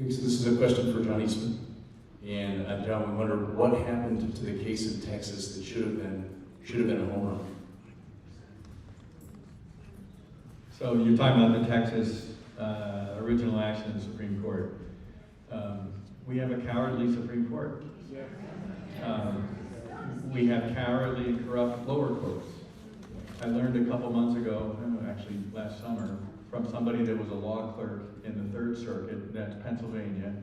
This is a question for John Eastman. And John, we wonder what happened to the case in Texas that should have been a home run. So you're talking about the Texas original action in the Supreme Court. We have a cowardly Supreme Court. We have cowardly and corrupt lower courts. I learned a couple months ago, actually last summer, from somebody that was a law clerk in the Third Circuit, that's Pennsylvania,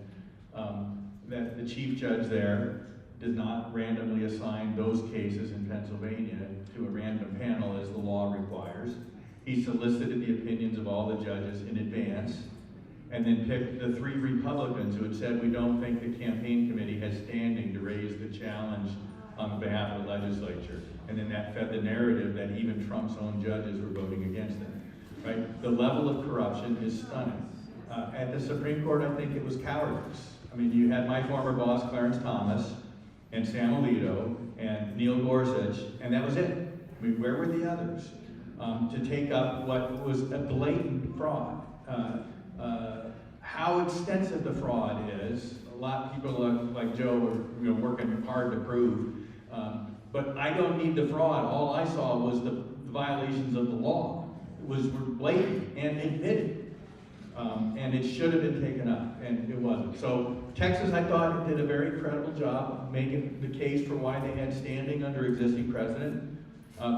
that the chief judge there did not randomly assign those cases in Pennsylvania to a random panel as the law requires. He solicited the opinions of all the judges in advance, and then picked the 3 Republicans who had said, we don't think the campaign committee has standing to raise the challenge on behalf of the legislature. And then that fed the narrative that even Trump's own judges were voting against it. Right? The level of corruption is stunning. At the Supreme Court, I think it was cowardice. I mean, you had my former boss, Clarence Thomas, and Sam Alito, and Neil Gorsuch, and that was it. I mean, where were the others? To take up what was a blatant fraud. How extensive the fraud is, a lot of people like Joe are working hard to prove. But I don't need the fraud. All I saw was the violations of the law. It was blatant and admitted. And it should have been taken up, and it wasn't. So Texas, I thought, did a very credible job of making the case for why they had standing under existing precedent.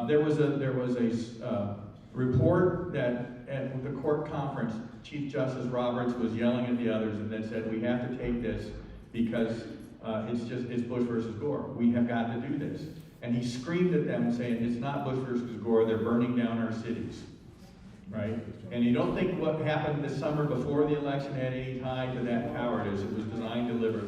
There was a report that at the court conference, Chief Justice Roberts was yelling at the others and then said, we have to take this because it's Bush versus Gore. We have got to do this. And he screamed at them saying, it's not Bush versus Gore, they're burning down our cities. Right? And you don't think what happened this summer before the election had any tie to that cowardice. It was designed deliberately.